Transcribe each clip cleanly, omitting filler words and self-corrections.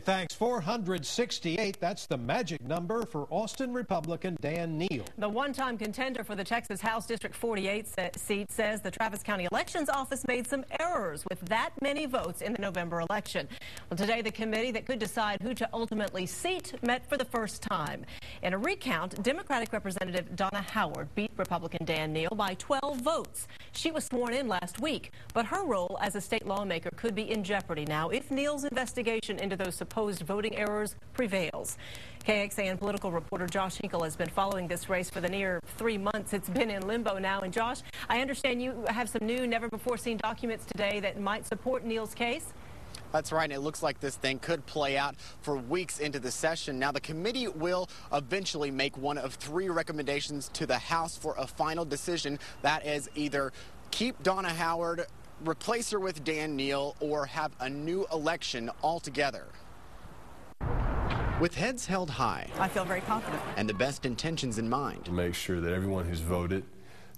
Thanks. 468. That's the magic number for Austin Republican Dan Neal. The one-time contender for the Texas House District 48 seat says the Travis County Elections Office made some errors with that many votes in the November election. Well, today the committee that could decide who to ultimately seat met for the first time. In a recount, Democratic Representative Donna Howard beat Republican Dan Neal by 12 votes. She was sworn in last week, but her role as a state lawmaker could be in jeopardy now if Neal's investigation into those supposed voting errors prevails. KXAN political reporter Josh Hinkle has been following this race for the near 3 months. It's been in limbo now. And Josh, I understand you have some new, never-before-seen documents today that might support Neal's case. That's right, and it looks like this thing could play out for weeks into the session. Now, the committee will eventually make one of 3 recommendations to the House for a final decision. That is either keep Donna Howard, replace her with Dan Neal, or have a new election altogether. With heads held high, I feel very confident. And the best intentions in mind. Make sure that everyone who's voted,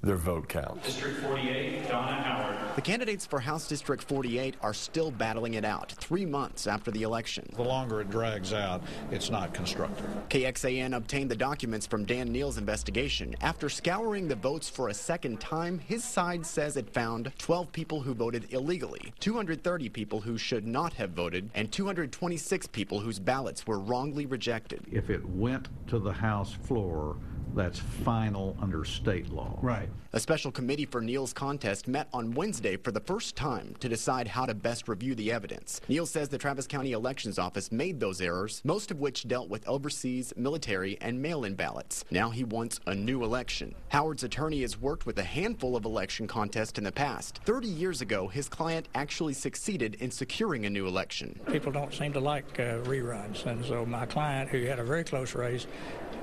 their vote counts. District 48, Donna Howard. The candidates for House District 48 are still battling it out 3 months after the election. The longer it drags out, it's not constructive. KXAN obtained the documents from Dan Neal's investigation. After scouring the votes for a second time, his side says it found 12 people who voted illegally, 230 people who should not have voted, and 226 people whose ballots were wrongly rejected. If it went to the House floor, that's final under state law. Right. A special committee for Neal's contest met on Wednesday for the first time to decide how to best review the evidence. Neal says the Travis County Elections Office made those errors, most of which dealt with overseas, military, and mail-in ballots. Now he wants a new election. Howard's attorney has worked with a handful of election contests in the past. 30 years ago, his client actually succeeded in securing a new election. People don't seem to like reruns, and so my client, who had a very close race,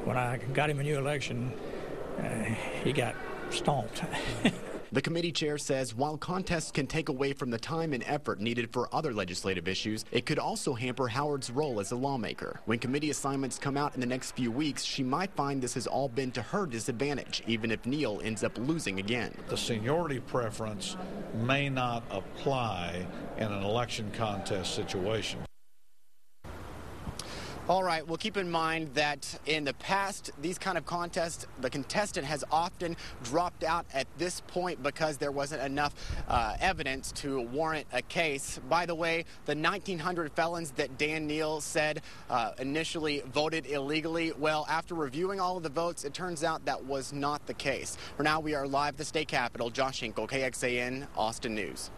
when I got him a new election, he got stomped. The committee chair says while contests can take away from the time and effort needed for other legislative issues, it could also hamper Howard's role as a lawmaker. When committee assignments come out in the next few weeks, she might find this has all been to her disadvantage, even if Neal ends up losing again. The seniority preference may not apply in an election contest situation. All right, well, keep in mind that in the past, these kind of contests, the contestant has often dropped out at this point because there wasn't enough evidence to warrant a case. By the way, the 1,900 felons that Dan Neal said initially voted illegally, well, after reviewing all of the votes, it turns out that was not the case. For now, we are live at the state capitol. Josh Hinkle, KXAN, Austin News.